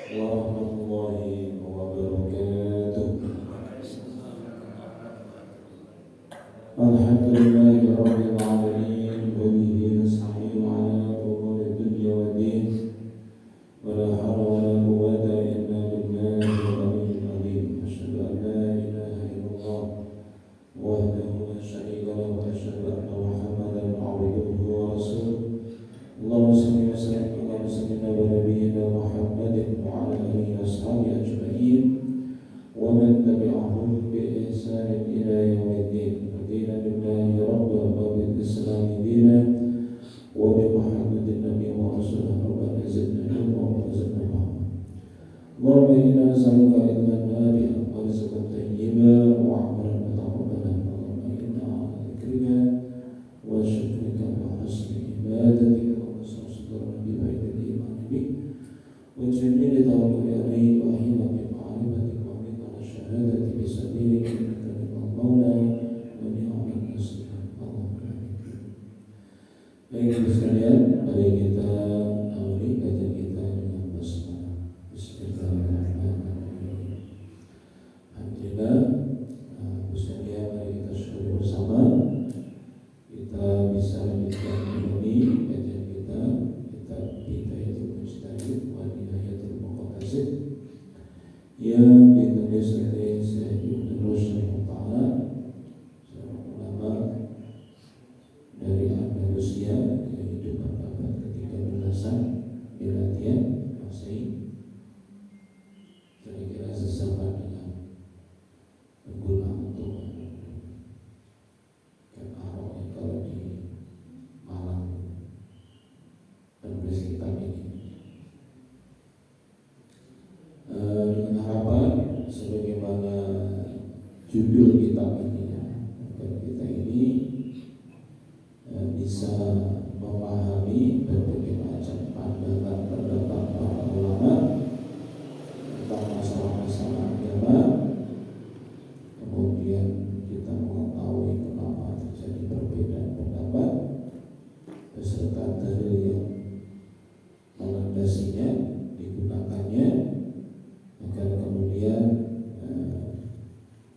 warahmatullahi wabarakatuh. Alhamdulillahi rabbil alamin wa bihi nasta'inu ala umuri dunya waddin wa la hawla wa la quwwata illa billahi al-aliyyil azim. Asyhadu an la ilaha illallah wahdahu la syarika lahu wa asyhadu anna Muhammadan abduhu wa rasuluh. Allahumma shalli wa sallim ala sayyidina wa nabiyyina Muhammadin wa ala alihi wa sahbihi ajma'in wa man tabi'ahum bi ihsanin ila yaumiddin. Radina billahi rabban wa bil islami dinan wa bi Muhammadin nabiyyan wa rasulan. Rabbana zidna ilman wa zidna fahma. Allahumma inna nas'aluka ilman nafi'an wa rizqan tayyiban wa 'amalan mutaqabbalan. Allahumma inna 'ala dhikrika wa syukrika wa husni ibadatika وجميل توكل عليك وأهل بمعرفتك ومن على الشهادة بسبيلك إنك نعم المولى ونعم النصير. اللهم آمين. Baik sekalian, mari kita awali kajian kita dengan basmalah. Bismillahirrahmanirrahim. Alhamdulillah, bersedia mari kita syukur bersama kita bisa lanjutkan kembali kajian kita Bidayatul Mujtahid wa Nihayatul Muqtasid yang ditulis oleh Syekh Ibnu Rushd Ta'ala, seorang ulama dari Andalusia yang hidup pada abad ke-13 Miladiah Masehi, kira-kira sesamaan dengan pengguna untuk Arok yang kalau di Malang penulis kitab ini, dengan harapan sebagaimana judul kitab ini, agar kita ini bisa memahami berbagai macam pandangan-pendapat para ulama tentang masalah-masalah agama. Kemudian kita mengetahui kenapa terjadi perbedaan pendapat beserta dalil yang melandasinya, digunakannya, agar kemudian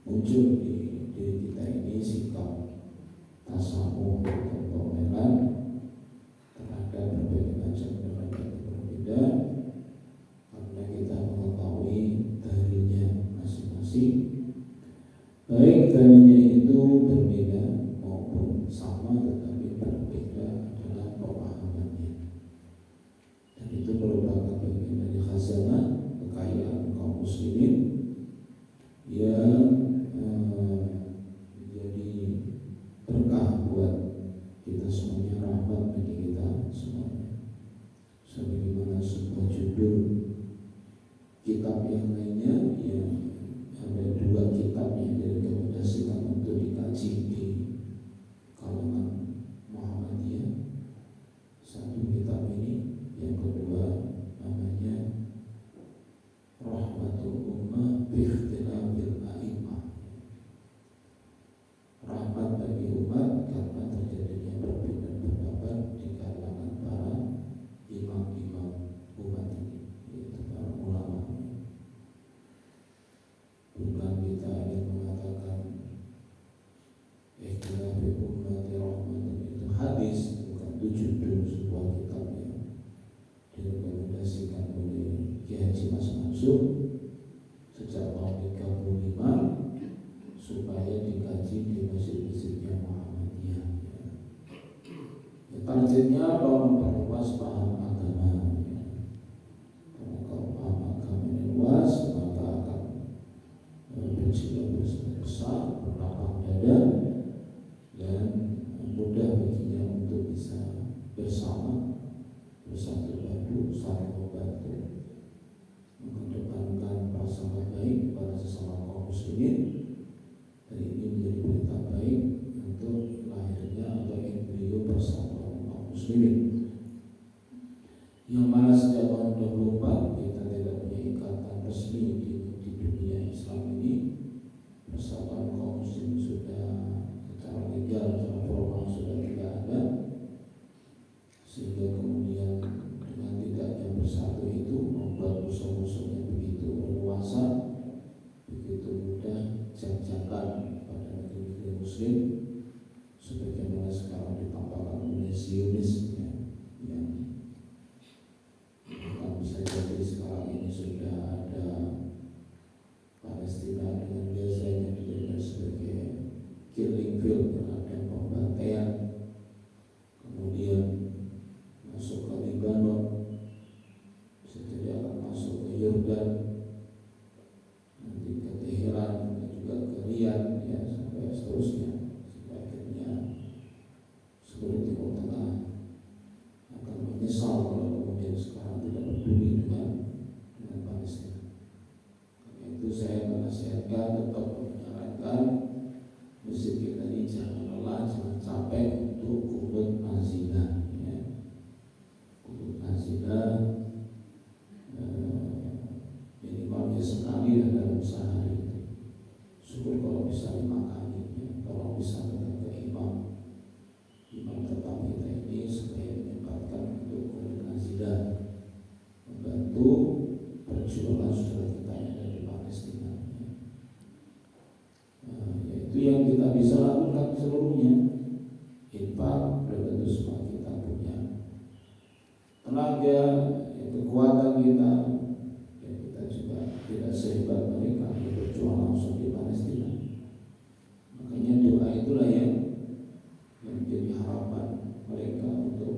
muncul di diri kita ini sikap tasamuh dan toleran terhadap berbagai macam pendapat yang berbeda, karena kita mengetahui dalilnya masing-masing, baik dalilnya itu berbeda maupun sama, tetapi berbeda adalah pemahamannya. Dan itu merupakan bagian dari khazanah kekayaan kaum muslimin yang menjadi berkah buat kita semuanya, rahmat bagi kita semuanya. Sebagaimana sebuah judul kitab yang lainnya, yang ada dua kitab yang direkomendasikan untuk dikaji di kalangan Muhammadiyah. Satu kitab ini, yang kedua namanya Rahmatul Ummah Biikhtilafil A'immah, rahmat bagi umat karena terjadinya perbedaan pendapat di kalangan para imam-imam umat ini, yaitu para ulama. Bukan kita ingin mengatakan ikhtilafil ummati rahmatun itu hadis, bukan itu judul sebuah kitab yang direkomendasikan oleh Kiai Haji Mas Mansur sejak tahun 35 supaya dikaji di masjid-masjidnya Muhammadiyah. Targetnya apa? Memperluas paham agama. Karena kalau paham agama ini luas, maka akan berjiwa besar, berlapang dada, dan mudah baginya untuk bisa bersama, bersatu padu, saling membantu, mengedepankan sudah ada Palestina dengan Gaza yang dijadikan sebagai killing field, ada pembantaian, kemudian masuk ke Lebanon, bisa jadi akan masuk ke Yordan, nanti ke Teheran, dan juga ke Riyadh, ya, sampai seterusnya, sehingga akhirnya seluruh Timur Tengah akan menyesal kalau kemudian sekarang tidak peduli dengan Palestina. Karena itu saya menasihatkan, tetap menyarankan masjid kita ini jangan lelah, jangan capek untuk kunut nazilah, ya. Kunut nazilah minimalnya sekali dalam sehari. Syukur kalau bisa 5 kali, ya. Kalau bisa datang ke imam tetap kita ini supaya menyempatkan untuk kunut nazilah, membantu perjuangan saudara kita yang ada di Palestina, ya. Yaitu yang kita bisa lakukan seluruhnya. Infak, belum tentu semua kita punya tenaga, ya, kekuatan kita, ya, kita juga tidak sehebat mereka yang berjuang langsung di Palestina. Makanya doa itulah yang menjadi harapan mereka untuk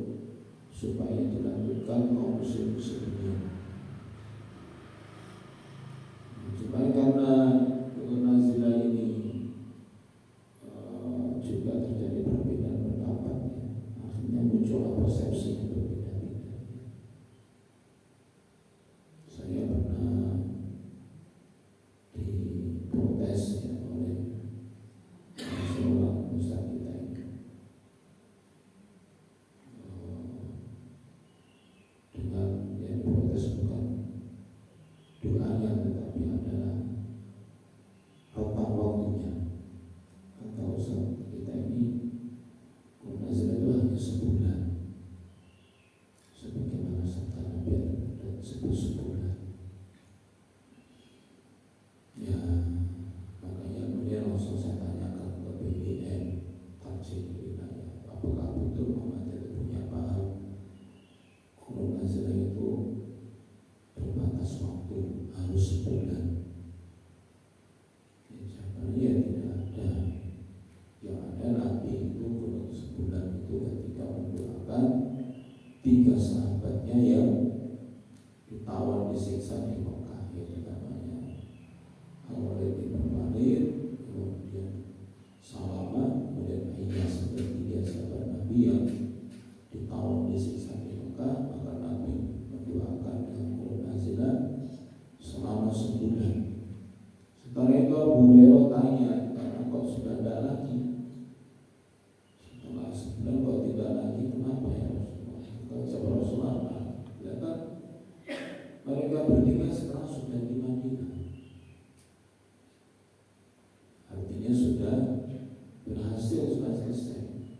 supaya dilanjutkan kaum muslim dunia. Cuma karena nazilah ini juga terjadi perbedaan pendapat, ya. Akhirnya muncul persepsi yang berbeda-beda. Saya pernah diprotes, ya, oleh seorang ustaz kita ini, dengan yang diprotes bukan doanya tetapi adalah rentang waktunya. Kata ustaz kita ini, Nazilah itu hanya sebulan, sebagaimana sabda Nabi dan sebulan. Ya, makanya kemudian langsung saya tanyakan ke BBM Tarjih Wilayah, apakah betul Muhammad itu punya paham kalau Nazilah itu berbatas waktu harus sebulan? Ya, jawabannya tidak ada. Yang ada Nabi itu kunut sebulan itu ketika mendoakan 3 sahabatnya yang ditawan disiksa di Mekah, yaitu namanya Al-Walid bin Walid, kemudian Salamah, kemudian Iyas, dan 3 sahabat Nabi yang ditawan disiksa di Mekah. Maka Nabi mendoakan dengan kunut nazilah selama sebulan. Setelah itu Abu Hurairah tanya, karena kok sudah tidak lagi? Setelah sebulan kok tidak lagi, kenapa ya Rasulullah? Kata Rasulullah, ya kan mereka bertiga sekarang sudah di Madinah, artinya sudah berhasil, sudah selesai.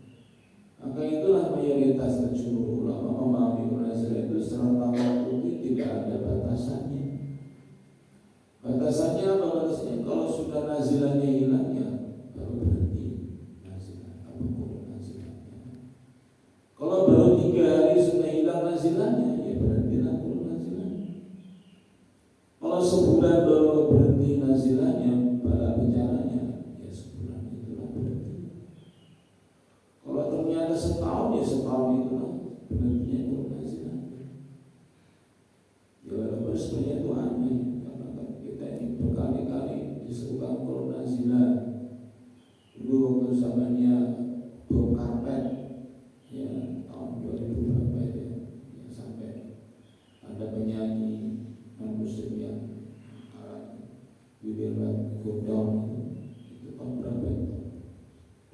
Maka itulah mayoritas dan jumhur ulama memahami nazilah itu serentang waktu itu tidak ada batasannya. Batasannya apa? Batasannya kalau sudah nazilahnya hilang, ya baru berhenti nazilah, apa kunut nazilahnya. Kalau baru 3 hari sudah hilang nazilahnya, ya berhentilah kunut nazilahnya. Kalau sebulan baru berhenti nazilahnya, pada bicaranya, ya sebulan itulah berhenti. Kalau ternyata setahun, ya setahun itulah berhentinya kunut nazilahnya. Ya walaupun sebenarnya itu aneh, karena kita ini berkali-kali diserukan kunut nazilah. Dulu waktu zamannya bom karpet, ya tahun 2000 berapa itu, ya sampai ada penyanyi non-muslim yang William Gordon itu tahun berapa itu?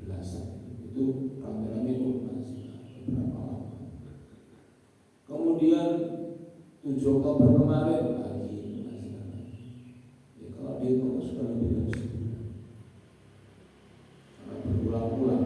Belasan. Itu rame-rame kunut nazilah beberapa lama. Kemudian 7 Oktober kemarin lagi nazilah lagi. Ya kalau dihitung sudah lebih dari sebulan. Karena berulang-ulang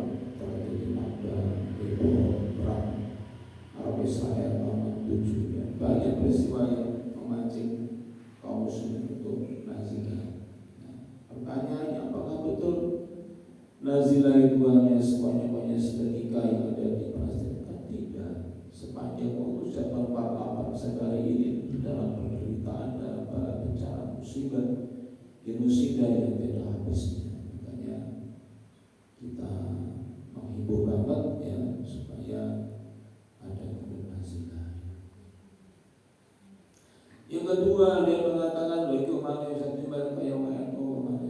sudah yang tidak habisnya. Makanya kita menghibur banget ya supaya ada koordinasinya. Yang kedua dia mengatakan loh itu mana satu balik kayak mana mana.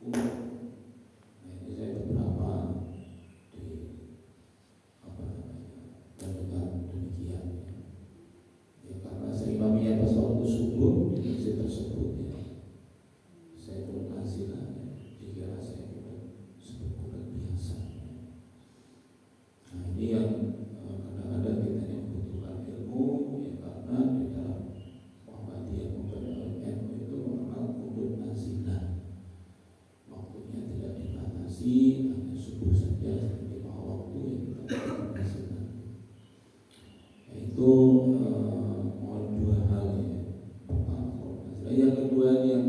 Ini saya beberapa di apa namanya mendengar demikian. Ya karena saya imamnya pas waktu subuh di masjid tersebut ya. Saya koordinasi lah ya. Dikira saya sebut biasa. Nah ini yang kadang-kadang kita yang membutuhkan ilmu ya karena di dalam Muhammadiyah memperoleh ilmu itu mengenal kudut nazilah. Waktunya tidak dibatasi, hanya subuh saja 5 waktu yang kita koordinasikan. Yaitu mohon 2 hal ya. Pertama koordinasi. Yang kedua yang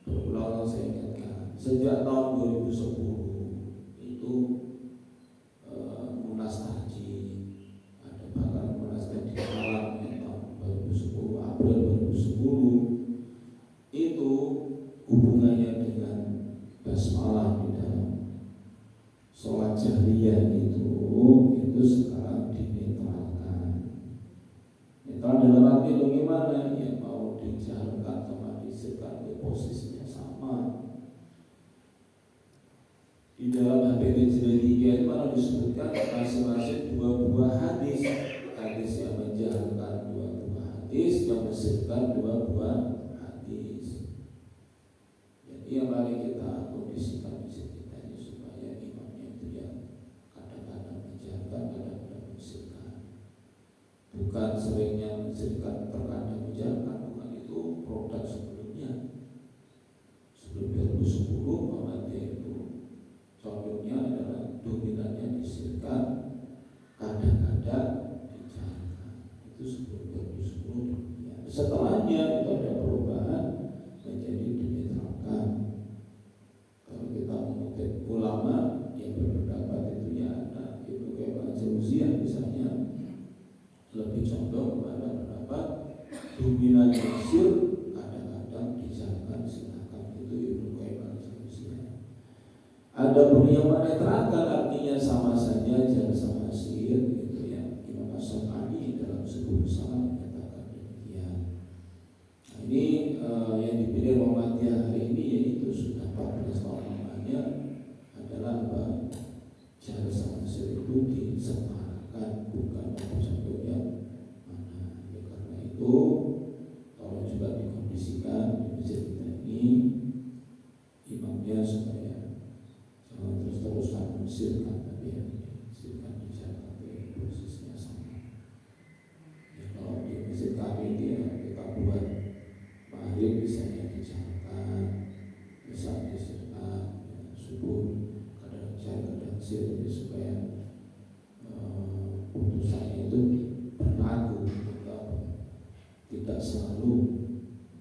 berulang saya ingatkan sejak tahun 2010 itu munas tahji ada bahkan munas tahji malam ya, tahun 2010 April 2010 itu hubungannya dengan basmalah di dalam sholat jahriyah itu sekarang dinetralkan. Netral dalam arti bagaimana ya mau dijalankan sama disebutkan posisinya sama. Di dalam HPP jilid 3 itu malah disebutkan masing-masing 2 buah hadis. Hadis yang menjalankan 2 buah hadis, yang disebutkan 2 buah hadis. Jadi yang mari kita kondisikan di sini kita ini supaya imamnya itu yang kadang-kadang menjalankan, kadang-kadang mengesirkan. Bukan seringnya mengesirkan, terkadang menjalankan, bukan itu produk sebelumnya. Sebelum 2010 Muhammadiyah itu contohnya adalah dominannya disirkan, kadang-kadang dijalankan. Itu sebelum 2010 ya. Setelahnya itu ada perubahan menjadi dinetralkan. Kalau kita mengutip ulama yang berpendapat itu ya ada itu kayak Al-Jauziyah misalnya lebih condong kepada pendapat dominannya sir kadang-kadang dijalankan silakan itu Ibnu Qayyim Al-Jauziyah. Ada pun yang menetralkan artinya sama saja jangan sama sir itu ya. Imam As-Syafi'i dalam sebuah risalah menyatakan demikian. Nah, ini yang dipilih Muhammadiyah hari ini yaitu sudah 14 tahun lamanya adalah apa? Jangan sama sir itu disetarakan bukan satu yang mana. Ya, karena itu tolong juga dikondisikan di masjid kita ini imamnya supaya jangan terus-terusan mensirkan tapi ya sirkan dijalankan posisinya sama. Ya, kalau di masjid kami ini ya, kita buat maghrib bisa dijalankan, bisa disirkan, ya, subuh kadang kadang sir supaya putusannya itu berlaku tidak selalu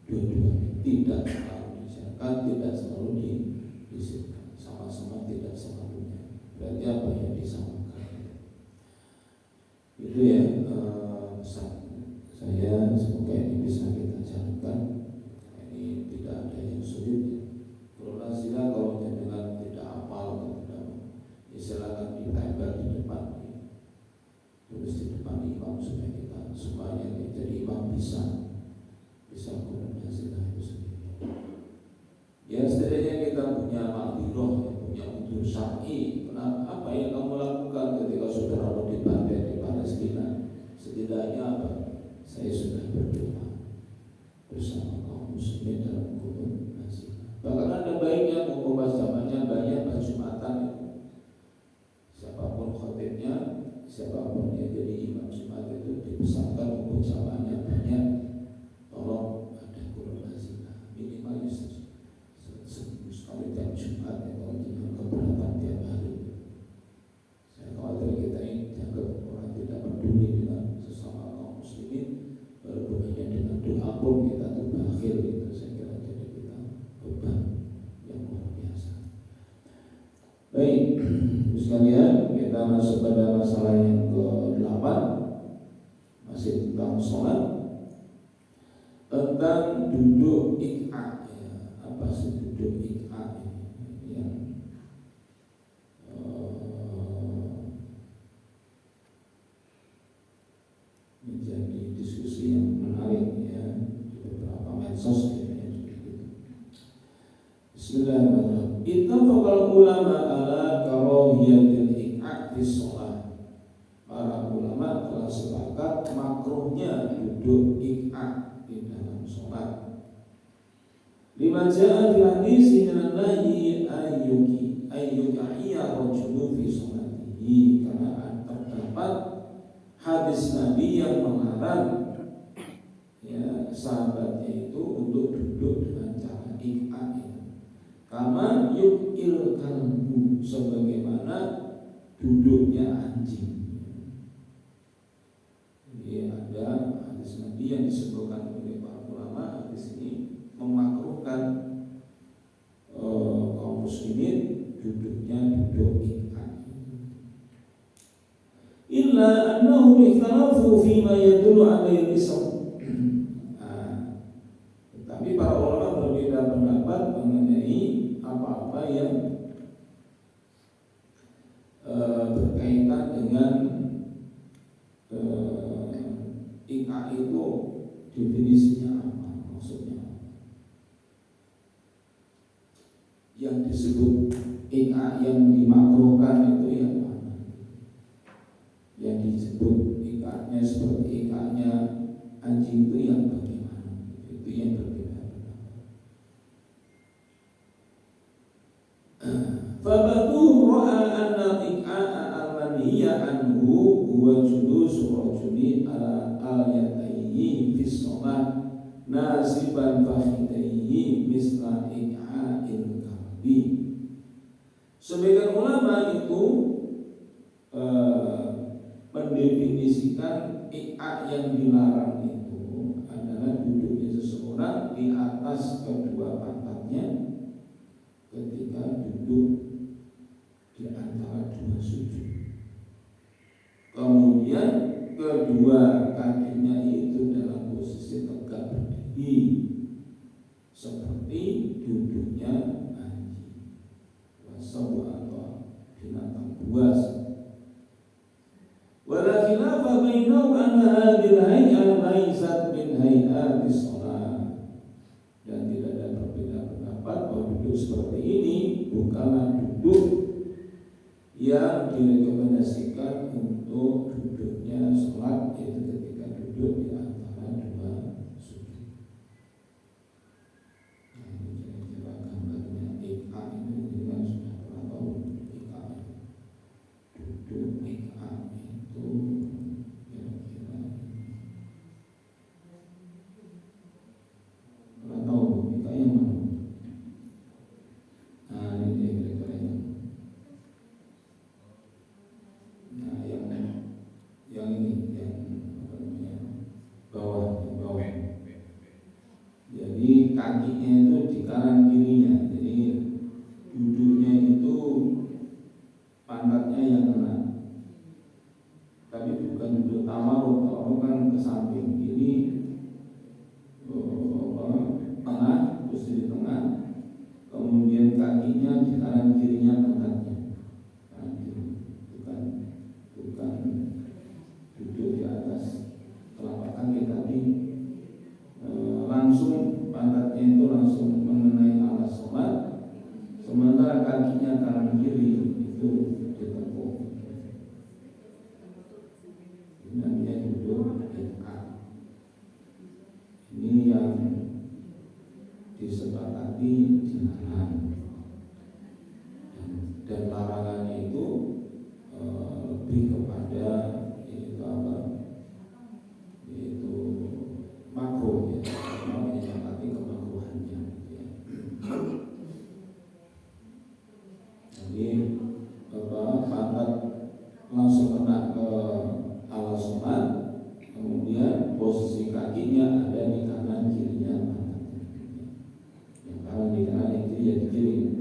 dua-duanya tidak selalu dijalankan, tidak selalu disirkan, sama-sama tidak selalunya. Berarti apa yang disamakan? Itu ya pesan saya, semoga ini bisa kita jalankan. Ini tidak ada yang sulit. Koordinasilah kalau dengan tidak hafal atau tidak, silakan ditempel di depan, tulis di depan imam supaya kita semuanya jadi imam bisa koordinasilah itu sendiri. Ya setidaknya kita punya makdiroh, punya udur syar'i. Apa yang kamu lakukan ketika saudaramu dibantai di Palestina? Setidaknya apa? Saya sudah berdoa bersama kaum muslimin dalam koordinasi. Bahkan ada baiknya mengubah zamannya banyak Jumatan itu. Siapapun khotibnya, siapapun yang jadi imam Jumat itu dipesankan untuk zamannya banyak. Tolong ada koordinasi minimal seminggu sekali tiap Jumat ya, kalau jangan keberatan tiap hari. Saya khawatir kita ini dianggap orang tidak peduli dengan sesama kaum muslimin, walaupun hanya dengan doa pun kita tuh bakhil gitu. Saya kira jadi kita beban yang luar biasa. Baik, sekalian kita masuk pada masalah yang ke-8, masih tentang sholat, tentang duduk ik'ah ya. apa duduk ik'a yang menjadi diskusi yang menarik ya di beberapa medsos gitu. Bismillahirrahmanirrahim. Ittafaqal ulama ala karahiyatil ik'a fi shalah. Para ulama telah sepakat makruhnya duduk ik'a di dalam sholat. Lima ja'a fil hadis minan nahyi ayyukiya rajulu fi sholatihi, karena terdapat hadis Nabi yang melarang ya sahabatnya itu untuk duduk dengan cara ik'a. Kama yukil kalbu, sebagaimana duduknya anjing. Jadi ada hadis Nabi yang disebutkan oleh para ulama, hadis ini memakruhkan kaum muslimin duduknya duduk ik'a. Illa annahum ikhtalafu fima yadullu alaihi ism. Tetapi para ulama berbeda pendapat mengenai apa-apa yang berkaitan dengan ik'a itu definisinya apa, maksudnya apa. Yang disebut ik'a yang dimakruhkan itu yang mana? Yang disebut ik'anya seperti ik'anya anjing itu yang bagaimana? Itu yang berbeda. Fabatuhum ra'a anna ik'a al-manhiya anhu huwa julusu rajuli ala al-yadayhi fi shalah nasiban fakhidayhi misla ik'a'il kalbi. Sebagian ulama itu mendefinisikan ik'a yang dilarang itu adalah duduknya seseorang di atas kedua pantatnya ketika duduk di antara dua sujud. Kemudian kedua kakinya itu dalam posisi tegak berdiri seperti duduknya anjing, wasau atau binatang buas. Wala khilafa bainahum anna hadhil hay'ah laysat min hay'atis shalah. Dan tidak ada perbedaan pendapat bahwa duduk seperti ini bukanlah duduk yang direkomendasikan untuk duduknya sholat, yaitu ketika duduk di antara dua sujud. Nah, ini kira-kira gambarnya ik'a ini dengan sudah pernah tahu ik'a. Duduk ik'a itu kira-kira pernah tahu ik'a yang mana? Nah, ini dia kira-kira yang ini yang apa namanya bawah. Jadi kakinya itu di kanan kirinya. Jadi duduknya itu pantatnya yang kena. Tapi bukan duduk tawarruk. Tawarruk kan ke samping kiri, tengah, terus di tengah. Kemudian kakinya di kanan kirinya pantatnya. Kanan kiri. Bukan duduk di atas telapak kaki, tapi langsung pantatnya itu langsung mengenai alas sholat, sementara kakinya kanan kiri itu ditekuk. Ini namanya duduk ik'a. Ini yang disepakati dilarang, dan larangannya itu lebih kepada yaitu makruh, ya, menyepakati kemakruhannya. Ya. Jadi pantat langsung kena ke alas sholat, kemudian posisi kakinya ada di kanan kirinya pantatnya. Yang kanan di kanan, yang kiri ya di kiri.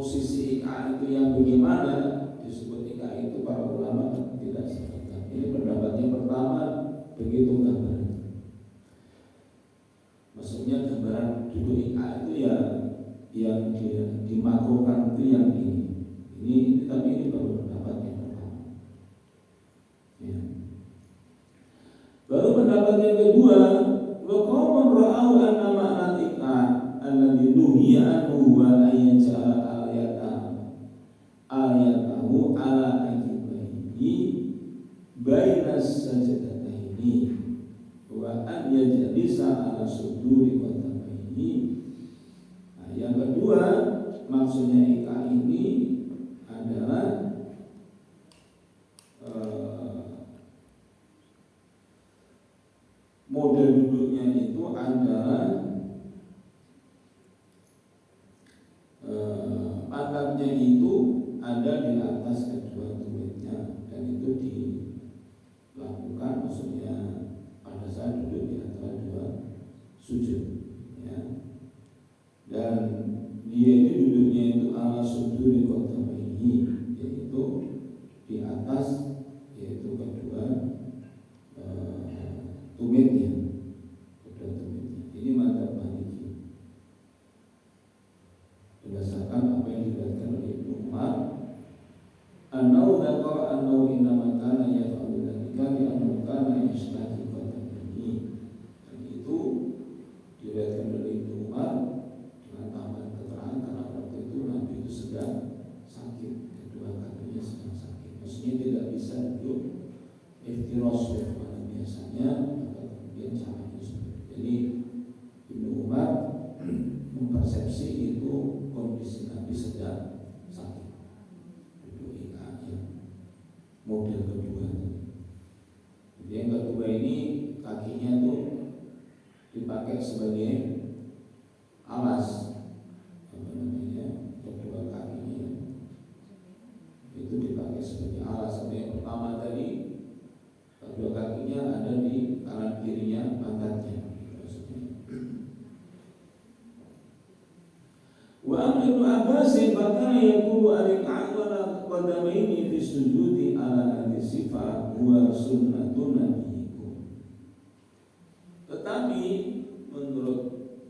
posisi IKA itu yang bagaimana disebut IKA itu para ulama tidak sepakat. Ini pendapatnya pertama begitu gambaran. Maksudnya gambaran duduk IKA itu ya yang dimakruhkan itu yang ini tapi ini baru pendapat yang pertama. Ya. Baru pendapat yang kedua, wa qaumun ra'au anna ma'na IKA alladhi nuhiya anhu wa ayyaja'ala ayatahu ala akibaihi bainas sajdataini wa an yajlisa ala suduri qadamaihi. Nah, yang kedua maksudnya IKA ini adalah model duduknya itu adalah pantatnya itu ada di atas kedua tumitnya dan itu dilakukan maksudnya pada saat duduk di antara dua sujud ya. Dan dia itu duduknya itu ala suduri qadamaihi, yaitu di atas yaitu kedua tumitnya. Ini madzhab Maliki berdasarkan apa yang diriwayatkan oleh Ibnu Umar, annahu dzakara annahu innama kana yaf'alu dzalika bi annahu kana yashtaki qadamaihi. Dan itu diriwayatkan oleh Ibnu Umar dengan tambahan keterangan karena waktu itu Nabi itu sedang sakit, kedua kakinya sedang sakit. Maksudnya tidak bisa duduk iftiros bagaimana biasanya, maka kemudian caranya seperti itu. Jadi Ibnu Umar mempersepsi itu kondisi Nabi sedang sakit. Duduk IKA yang model kedua. Jadi yang kedua ini kakinya tuh dipakai sebagai alas, apa namanya, kedua kakinya itu dipakai sebagai alas. Yang pertama tadi kedua kakinya ada di kanan kirinya pantatnya. Wa Ibnu Abbas bahkan yaqulu al-a'wala qadamaini fi sujudi ala al-sifah huwa sunnatun nabiyyikum. Tetapi menurut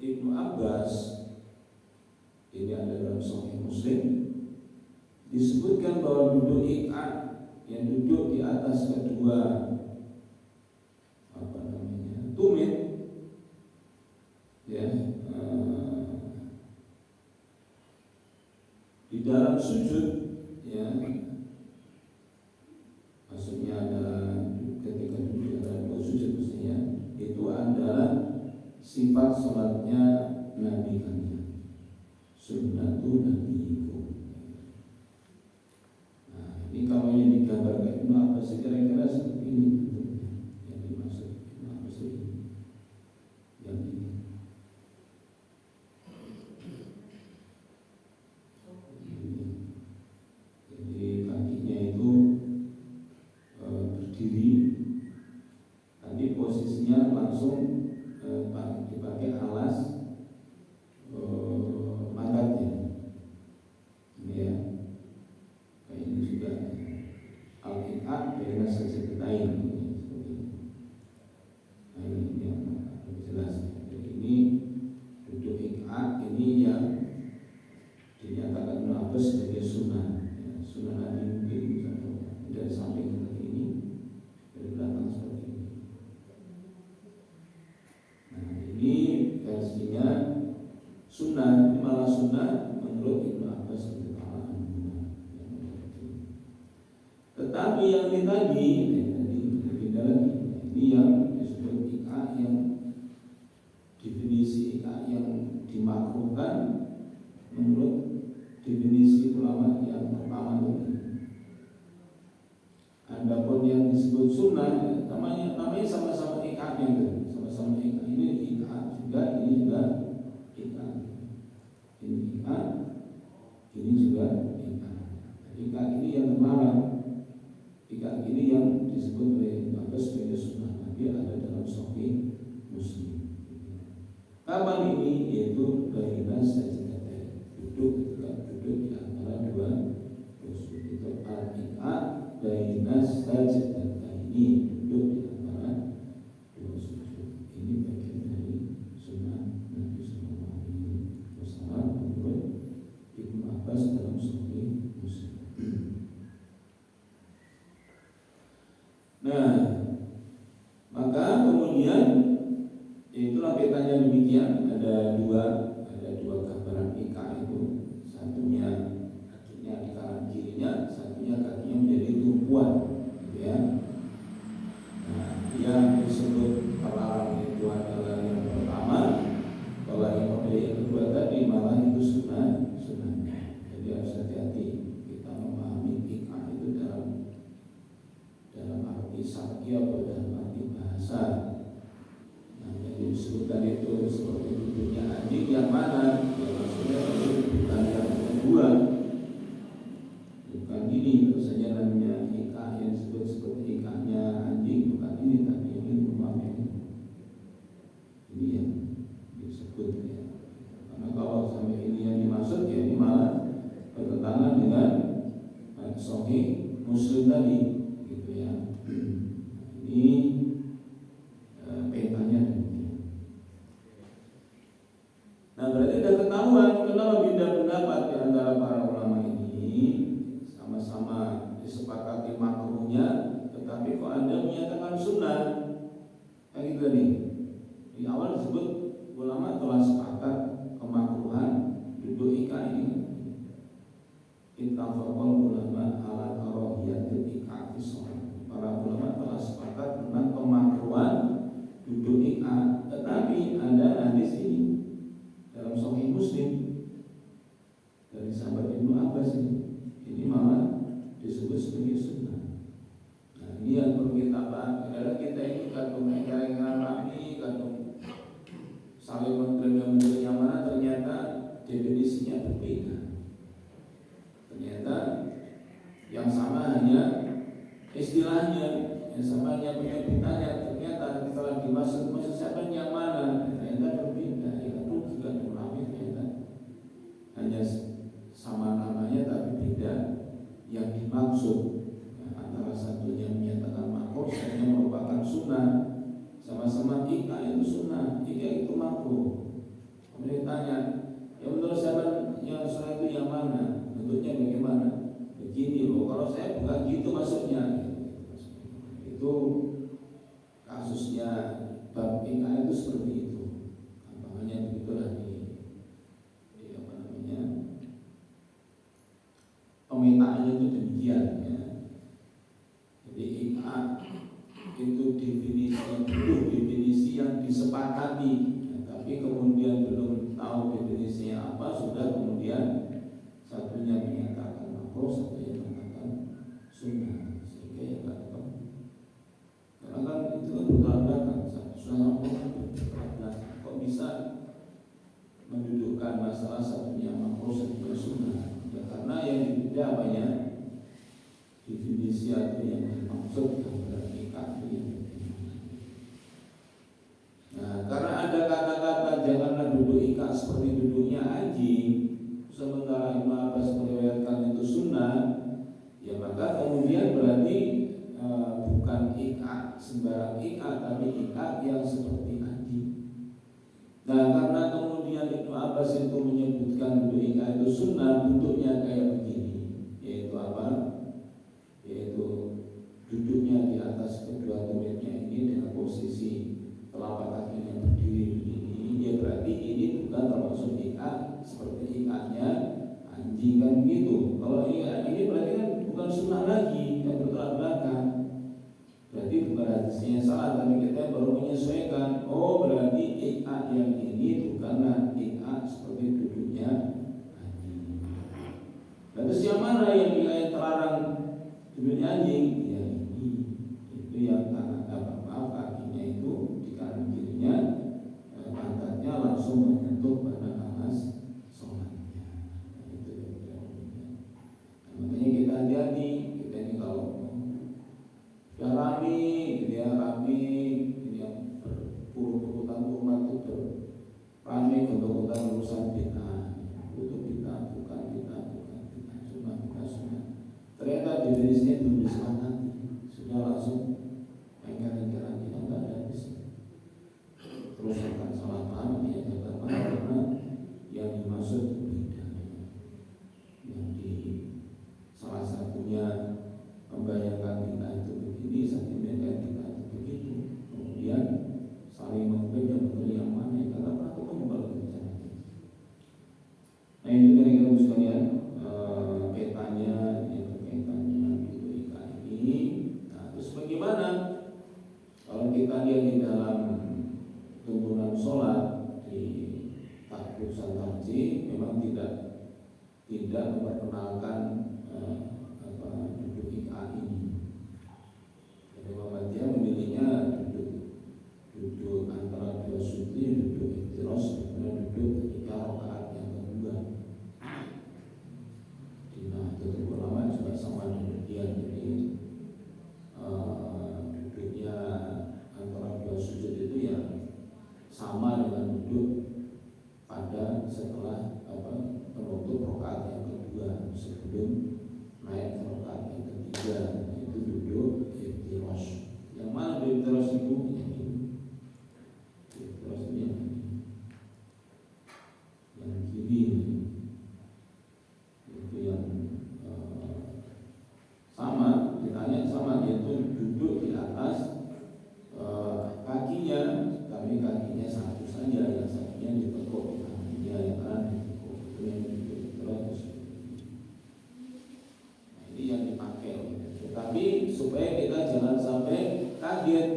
Ibnu Abbas, ini ada dalam Sahih Muslim, disebutkan bahwa duduk IKA yang duduk di atas kedua tumit ya, di dalam sujud ya, maksudnya adalah ketika duduk dalam sujud maksudnya itu adalah sifat sholatnya Nabi kalian, sunnatun nabiyyikum. Nah ini kalau yang digambarkan Ibnu Abbas kira-kira seperti ini yang dimaksud Ibnu Abbas ini. Jadi kakinya itu berdiri, tadi posisinya langsung dipakai alas pantatnya, ya. Kayak ini juga al-iqad dengan sajdatain. Nah ini yang lebih jelas. Jadi ini duduk iqad ini yang dinyatakan Ibnu Abbas sebagai sunnah, ya, sunnah Nabi mungkin dari samping seperti ini, dari belakang seperti ini. Nah ini versinya sunnah, ini malah sunnah menurut Ibnu Abbas radhiyallahu anhu. Tetapi yang ini tadi berbeda lagi. Ini yang disebut IKA yang definisi IKA yang dimakruhkan menurut definisi ulama yang pertama ini. Adapun yang disebut sunnah namanya sama-sama IKA-nya, sama-sama IKA. Ini IKA juga, ini juga IKA. Ini IKA, ini juga IKA. IKA ini yang terlarang. IKA ini yang disebut oleh Abbas sebagai sunnah Nabi ada dalam Sahih Muslim. Kapan ini? Yaitu baina sajdatain, duduk ketika duduk di susun tadi, gitu ya. Ini petanya demikian. Nah, berarti ada ketahuan kenapa beda pendapat di antara para ulama ini, sama-sama disepakati makruhnya, tetapi kok ada menyatakan sunnah. Kayak gitu tadi. Di awal disebut ulama telah sepakat kemakruhan duduk ika ini. Ittafaqal ulama ala karahiyatil ika fi shalah. Para ulama telah sepakat tentang kemakruhan duduk ika, tetapi ada hadis ini dalam Sahih Muslim dari sahabat Ibnu Abbas ini malah disebut sebagai sunnah. Nah, ini yang perlu kita pahami. Karena kita ini kadung engkar-engkar rami, kadung saling mengklaim yang mana ternyata definisinya berbeda. Ternyata yang sama hanya istilahnya, yang sama hanya penyebutannya. Ternyata setelah dimaksud siapa yang mana, ternyata berbeda. Itu juga rami ternyata hanya sama namanya tapi beda yang dimaksud. Antara satunya menyatakan makruh, satunya merupakan sunnah. Sama-sama ika itu sunnah, ika itu makruh. Kemudian tanya, ya menurut saya yang sunnah itu yang mana? Bentuknya bagaimana? Begini loh. Kalau saya bukan gitu maksudnya. Itu kasusnya bab ika itu seperti itu. Gampangnya begitulah di apa namanya? Pemetaannya itu demikian ya. Jadi ika itu definisi yang disepakati, tapi kemudian belum tahu definisinya apa, sudah kemudian satunya menyatakan makruh, satunya mengatakan sunnah, sehingga ya nggak tahu. Karena kan itu kan bertabrakan, satu sama bertabrakan. Kok bisa mendudukkan masalah satunya makruh, satunya sunnah? Ya karena yang berbeda apanya? Definisi atau yang dimaksud dalam nikah itu yang bagaimana. Nah, karena ada kata-kata janganlah duduk ikat seperti duduknya anjing, sementara Ibnu Abbas meriwayatkan itu sunnah, ya maka kemudian berarti bukan ikat sembarang ikat, tapi ikat yang seperti anjing. Nah, karena kemudian Ibnu Abbas itu menyebutkan duduk ikat itu sunnah, bentuknya kayak begini, yaitu apa? Yaitu duduknya di atas kedua tumitnya ini dengan posisi telapak kakinya berdiri begini, ya berarti ini bukan termasuk ikat seperti ikatnya anjing kan begitu. Kalau ini berarti kan bukan sunnah lagi, yang bertolak belakang. Berarti bukan hadisnya salah, tapi kita baru menyesuaikan. Oh berarti ikat yang ini bukanlah ikat seperti duduknya anjing. Lalu siapa mana yang terlarang duduknya anjing? Ya ini, itu yang kakinya itu di kanan kirinya, pantatnya langsung menyentuh pada alas sholatnya. Itu yang makanya kita hati-hati. Kita ini kalau sudah rame, gitu ya, rame, ini yang berpuluh-puluhan umat itu rame untuk urusan bid'ah. Itu bid'ah, bukan bid'ah, cuma bid'ah. Ternyata definisinya belum disepakati, sudah langsung engkar-engkaran kita nggak ada habisnya. Terus akan salah paham, ya jangan paham karena yang dimaksud beda. Yang di salah satunya membayangkan kita itu begini, satunya kita itu begitu. Kemudian saling mengklaim yang betul yang mana, karena pernah ketemu kalau bicara. Nah itu kira-kira sekalian petanya yang berkaitan dengan itu ikat ini. Nah terus bagaimana kalau kita lihat di dalam tuntunan sholat di tahqiq tarjih memang tidak memperkenalkan duduk ikat ini. Jadi Muhammadiyah memilihnya duduk antara dua sujud, duduk iftiros, kemudian duduk ketika rakaat yang kedua. Nah, itu ulama juga sama demikian. Jadi duduknya antara dua sujud itu ya sama dengan duduk pada setelah penutup rakaat yang kedua sebelum naik ke rakaat yang ketiga. supaya kita jangan sampai kaget,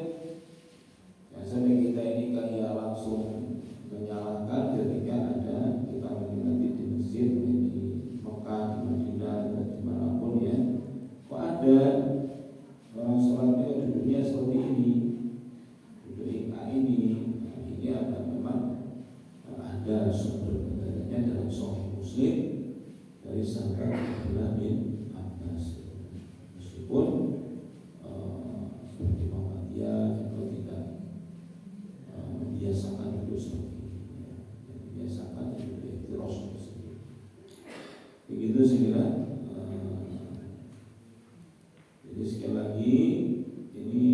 ya, sampai kita ini kayak langsung menyalahkan ketika ada kita nanti di masjid, di Mekah, di Madinah, dan dimanapun ya, kok ada orang sholatnya duduknya seperti ini, duduk ini. Nah, ini ada memang ada sumber kebenarannya dalam Sahih Muslim dari sahabat Abdullah bin Abbas. Meskipun seperti Muhammadiyah itu tidak membiasakan itu seperti ini, ya. Membiasakan itu iktiraf seperti ini. Begitu saya kira. Jadi sekali lagi ini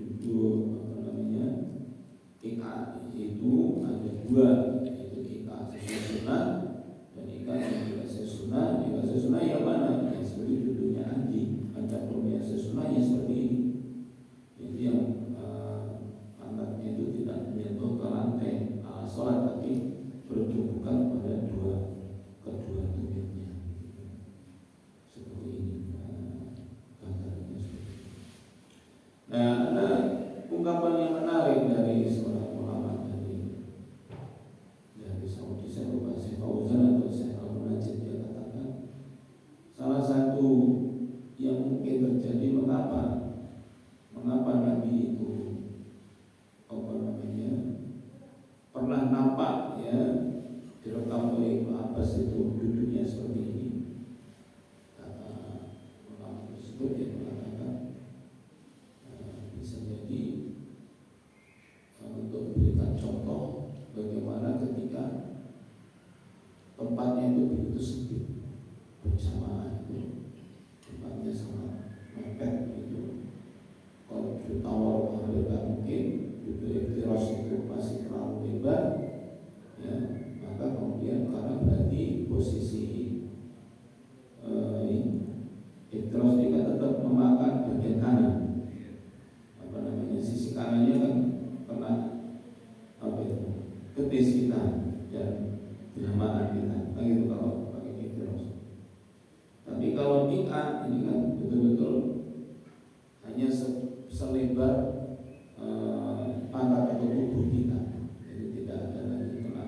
duduk apa namanya, IKA itu ada dua, yaitu IKA sesuai sunnah dan IKA yang tidak sesuai sunnah. IKA sesuai sunnah yang mana? Yang seperti duduknya Andi. Ada yang sesuai sunnah yang seperti ini. Jadi yang pantatnya itu tidak menyentuh ke lantai sholat, tapi bertumbukan pada kedua tumitnya. Seperti ini. Gambarnya seperti ini. Nah, ada ungkapan yang menarik dari seorang ulama dari Saudi, saya lupa Syekh Fauzan atau Syekh Al-Munajjid, dia katakan salah satu yang mungkin terjadi mengapa Nabi itu apa namanya pernah nampak ya direkam oleh Ibnu Abbas itu duduknya seperti ini. Kata ulama tersebut yang mengatakan bisa jadi untuk memberikan contoh bagaimana ketika tempatnya itu begitu sempit, bersamaan itu tempatnya sangat mepet gitu. Kalau ditawar menghadirkan mungkin itu iktiros itu masih terlalu lebar, ya, maka kemudian karena berarti posisi iktiros ini kan tetap memakan bagian kanan, apa namanya, sisi kanannya kan kena apa itu betis kita dan bersamaan kita, begitu kalau pakai iktiros. Tapi kalau nikah ini kan betul-betul hanya selebar pantat atau tubuh kita, jadi tidak ada lagi kena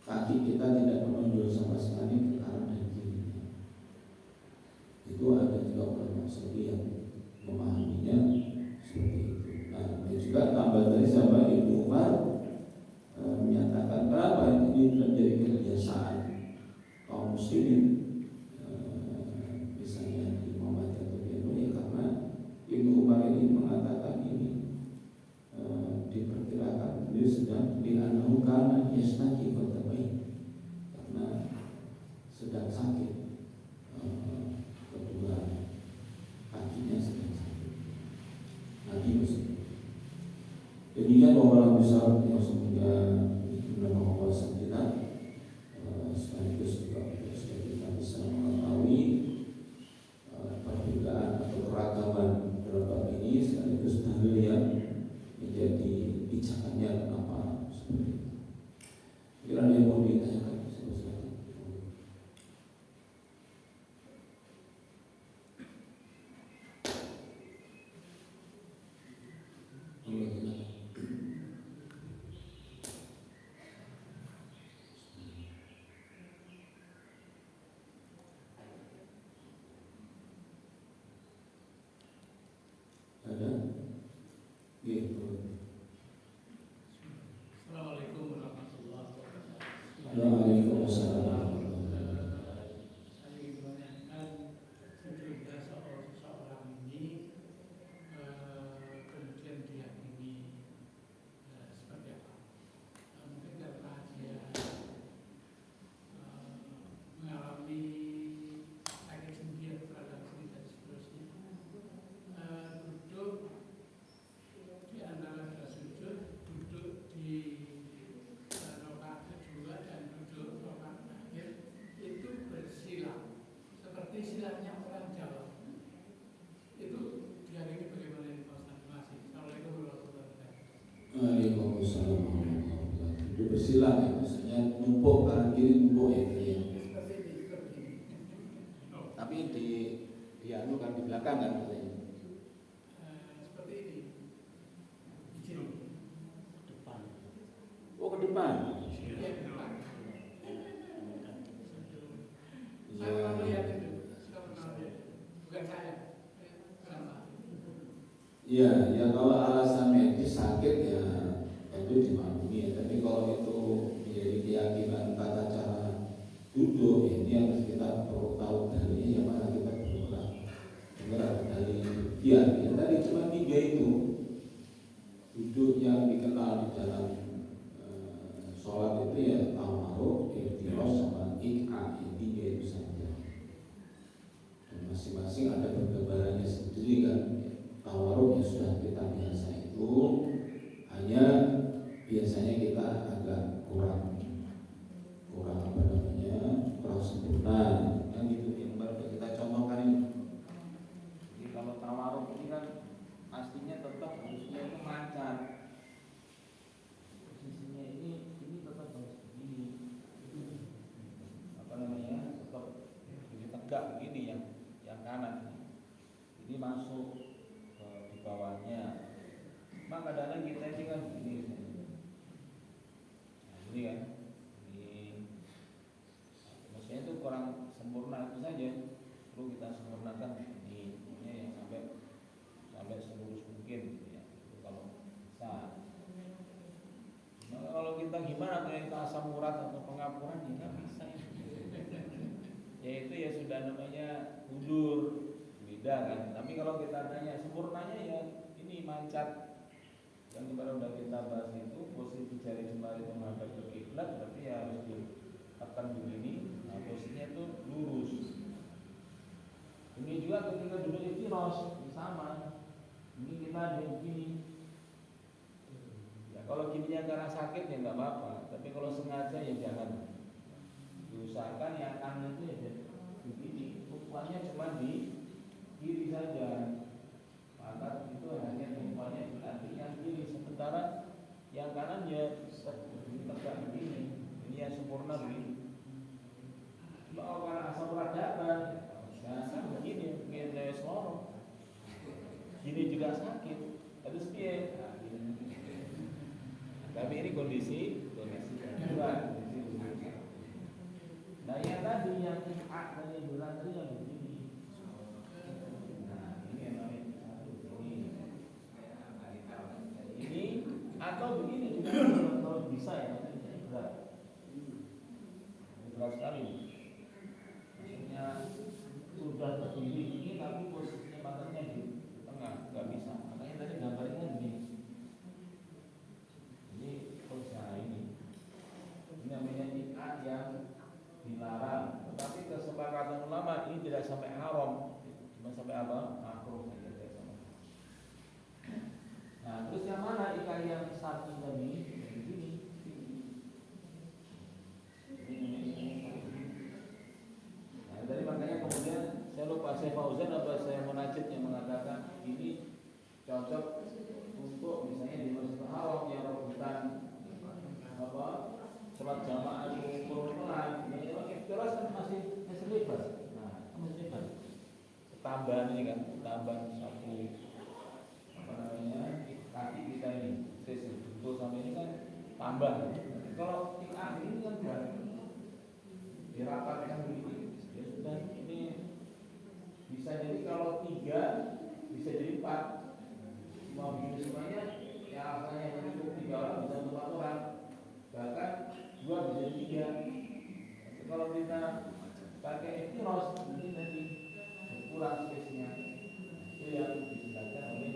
kaki kita tidak menonjol sama sekali ke kanan dan kiri. Itu ada juga ulama Saudi yang memahaminya seperti itu. Nah, dan juga tambah dari sahabat Ibnu Umar menyatakan kenapa ini menjadi kebiasaan kaum muslimin, misalnya di Muhammadiyah atau di NU, ya karena Ibnu Umar ini mengatakan ini diperkirakan beliau sedang dianahu kana yastaki qadabai, karena sedang sakit kedua kakinya sedang sakit. Nabi maksudnya. Demikian wawalan besar yang semoga menambah wawasan kita, sekaligus juga supaya kita bisa mengetahui perbedaan atau keragaman dalam bab ini, sekaligus dalil yang menjadi pijakannya kenapa seperti itu. Kira yang mau ditanyakan silakan. Ada? Gitu. Assalamualaikum warahmatullahi wabarakatuh. Waalaikumsalam. Saya ingin menanyakan juga seorang ini kemudian dia ini seperti apa? Mungkin karena dia mengalami sakit sendir terhadap diri dan seterusnya, duduk di antara dua sujud, duduk di rakaat kedua dan duduk rakaat terakhir itu bersilang seperti silangnya orang Jawa. Itu dia ini bagaimana ini Pak Ustaz? Terima kasih. Assalamualaikum warahmatullahi wabarakatuh. Waalaikumsalam warahmatullahi wabarakatuh. Itu bersilang ya, maksudnya numpuk kanan kiri numpuk ya. Seperti ini. Tapi dianukan di belakang kan katanya. Seperti ini. Di sini. Depan. Oh ke depan. Iya, di depan. Iya. Saya pernah lihat itu. Saya pernah lihat. Bukan saya. Sama. Iya, ya kalau alasan medis sakit ya itu dimaklumi ya. Tapi kalau itu menjadi keyakinan tata cara duduk, ini yang harus kita perlu tahu dalilnya yang mana kita berdoa. Dengar ada dalil ya tadi cuma 3 itu duduk yang dikenal di dalam sholat itu ya tawarruk, iftirosh sama ik'a, 3 itu saja. Dan masing-masing ada pergambarannya sendiri kan. Tawarruk yang sudah kita biasa itu hanya biasanya kita agak kurang apa namanya, kurang sempurna kan gitu yang baru kita contohkan ini. Jadi kalau tawarruk ini kan aslinya tetap harusnya itu mancat, posisinya ini tetap harus begini, apa namanya, tetap begini tegak begini yang kanan ini masuk di bawahnya. Maka kadang kita ini kan begini, nah, ini kan maksudnya itu kurang sempurna itu saja, perlu kita sempurnakan ini yang sampai selurus mungkin gitu ya. Itu kalau bisa. Maka kalau kita gimana kalau kita asam urat atau pengapuran ya nggak bisa ya. Ya itu ya sudah namanya mundur beda kan. Tapi kalau kita tanya sempurnanya ya ini mancat. Yang kemarin udah kita bahas itu posisi jari jemari menghadap ke kiblat, berarti ya harus akan begini. Nah, posisinya itu lurus. Ini juga ketika duduk iftirosh sama. Ini kita ada begini. Ya kalau gininya karena sakit ya nggak apa-apa. Tapi kalau sengaja ya jangan. Diusahakan yang kanan itu ya begini. Tumpuannya cuma di kiri saja. Maka itu hanya tumpuannya di yang kiri. Sementara yang kanan ya tegak begini. Ini yang sempurna begini. Kalau asam urat datang, ya kan begini, mungkin lewat semua. Gini juga sakit, harus piye? Tapi ini kondisi darurat. Nah yang tadi yang tadi bulan tadi yang begini. Nah ini yang ini atau begini juga kalau bisa ya berat sekali. Sudah berdiri ini tapi posisinya matanya di tengah, nggak bisa. Makanya tadi gambarnya begini. Ini usaha ini namanya nikah yang dilarang. Tetapi kesepakatan ulama ini tidak sampai haram, cuma sampai apa? Makruh saja. Nah terus yang mana ikan yang satu tadi? Begini. Jadi makanya kemudian saya lupa saya Fauzan apa saya Munajid yang mengatakan ini cocok untuk misalnya di Masjidil Haram yang rebutan apa sholat jamaah di kerumunan. Ini memang iftirosh kan masih bebas. Nah masih bebas. Tambahan ini kan tambahan satu apa namanya kaki kita ini sesi betul sampai ini kan tambah. Kalau ini kan berat dirapatkan begini. Dan ini bisa jadi kalau 3 bisa jadi 4. Mau begini semuanya ya asalnya yang cukup 3 orang bisa 4 orang, bahkan 2 bisa jadi 3. Kalau kita pakai iftirosh ini nanti kurang space-nya. Itu yang disilakan oleh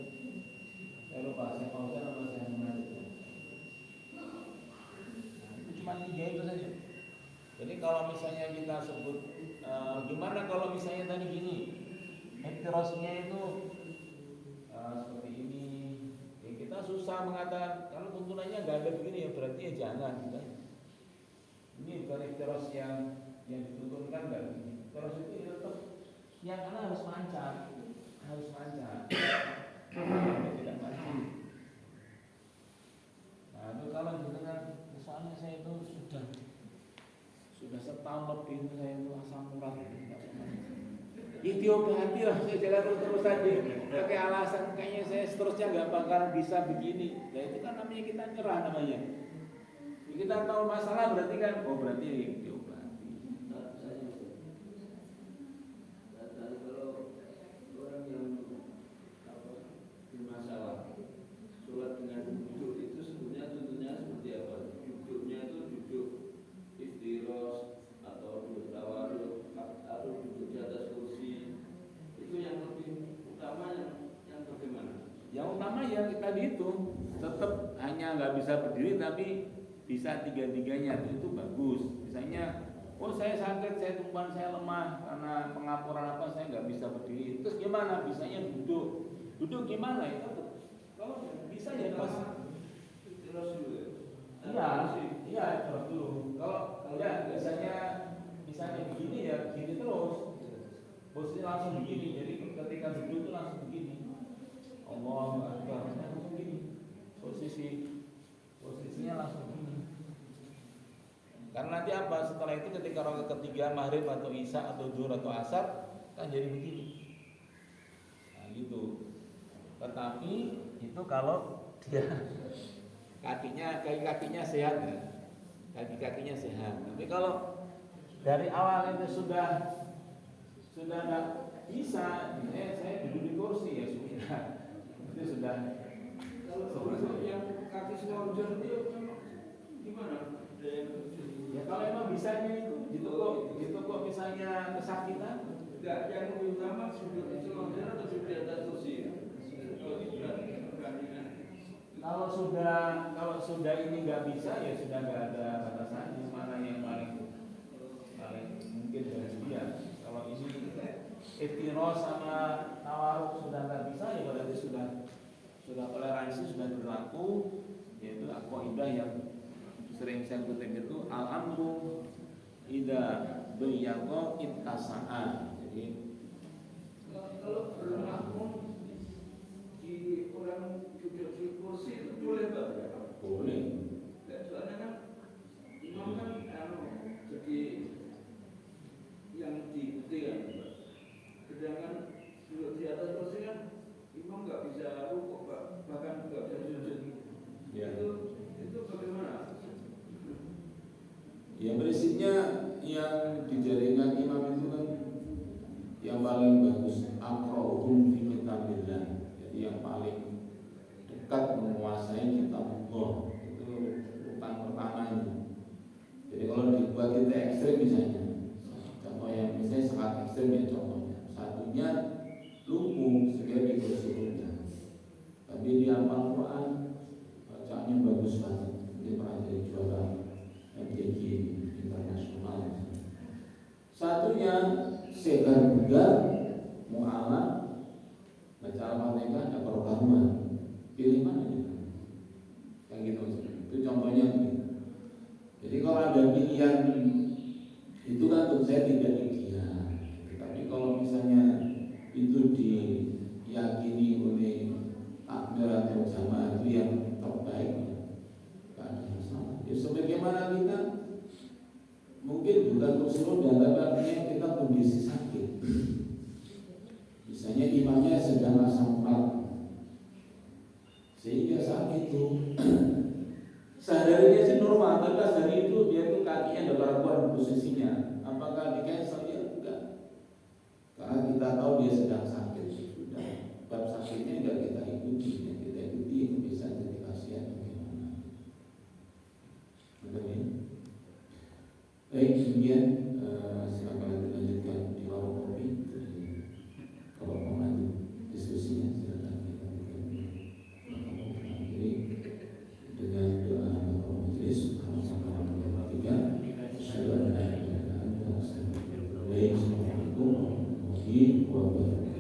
saya lupa saya Fauzan atau saya Munajid. Nah, itu cuma 3 itu saja. Jadi kalau misalnya kita sebut gimana kalau misalnya tadi gini, iftiroshnya itu seperti ini, ya kita susah mengatakan kalau tuntunannya nggak ada begini ya berarti ya jangan gitu. Ini bukan iftirosh yang dituntunkan nggak begini. Iftirosh itu ya tetap yang karena harus mancat, tidak mancat. Nah itu kalau gitu kan, misalnya saya itu sudah setahun lebih saya itu asam urat diobati lah, saya jalan terus aja. Pakai alasan kayaknya saya seterusnya nggak bakal bisa begini. Nah itu kan namanya kita nyerah namanya. Kita tahu masalah berarti kan, oh berarti diobati. Kalau orang yang bermasalah sholat dengan duduk itu sebenarnya tuntunnya seperti apa? Duduknya itu duduk iftiros atau duduk tawarruk atau duduk di atas kursi, itu yang lebih utama yang bagaimana? Yang utama yang tadi itu tetap hanya nggak bisa berdiri tapi bisa tiga-tiganya itu bagus. Misalnya, oh saya sakit, saya tumpuan, saya lemah karena pengapuran apa, saya nggak bisa berdiri. Terus gimana? Bisanya duduk. Duduk gimana itu? Kalau bisa ya pas. Terus dulu. Iya terus dulu. Kalau ya misalnya begini ya begini terus. Posisinya langsung begini. Jadi ketika duduk itu langsung begini. Allah Akbar, langsung begini. Posisinya langsung begini. Karena nanti apa? Setelah itu ketika rakaat ketiga maghrib atau isya atau zuhur atau asar kan jadi begini. Nah gitu. Tetapi itu kalau dia kaki-kakinya sehat ya. Kaki-kakinya sehat. Tapi kalau dari awal itu sudah nggak bisa, saya duduk di kursi ya sudah. Itu sudah. Kalau yang kaki selonjor itu gimana? Ya kalau emang bisanya itu di toko misalnya kesakitan, enggak, yang lebih utama duduk di selonjor atau duduk di atas kursi? Kalau sudah ini nggak bisa ya sudah nggak ada batasannya mana yang paling mungkin dari dia. Kalau ini iftiros sama tawaruk sudah nggak bisa ya berarti sudah toleransi sudah berlaku, yaitu kaidah yang sering saya kutip itu al-amru idza bayyaqa ittasa'a. Jadi kalau bermakmum di orang duduk di kursi itu boleh Pak? boleh. Soalnya kan imam kan jadi yang diikuti kan Pak. Sedangkan duduk di atas kursi kan imam nggak bisa rukuk Pak, bahkan nggak bisa sujud. Ya. Itu bagaimana? Ya prinsipnya yang dijadikan imam itu kan yang paling bagus aqra'uhum fi kitabillah. Jadi yang paling dekat menguasai kitabullah itu urutan pertamanya. Jadi kalau dibuat kita ekstrim misalnya, contoh yang misalnya sangat ekstrim ya contohnya, satunya lumpuh sehingga dikursi-kursi, tapi dia hafal Quran, bacaannya bagus banget, dia pernah jadi juara MTQ internasional. Satunya segar bugar, mu'alaf, baca Al-Fatihah, ada program. Pilih mana gitu? Yang gitu, itu contohnya gitu. Jadi kalau ada pilihan itu kan untuk saya tidak ideal. Tapi kalau misalnya itu diyakini oleh takmir atau jamaah itu yang terbaik, nggak ada masalah. Ya sebagaimana kita mungkin bukan kursi roda, tapi artinya kita kondisi sakit. Misalnya imamnya sedang asam urat, sehingga saat itu seharinya sih normal, tapi pas hari itu dia tuh kakinya ada gangguan posisinya. Apakah di cancel? Ya enggak. Karena kita tahu dia sedang sakit, sudah. Bab sakitnya enggak kita ikuti, yang kita ikuti itu bisa jadi kasihan bagaimana. Betul ya? Baik, kemudian silakan dilanjutkan di warung kopi. Kalau mau lanjut diskusinya silakan kita akhiri dengan doa majelis. Assalamualaikum warahmatullahi wabarakatuh.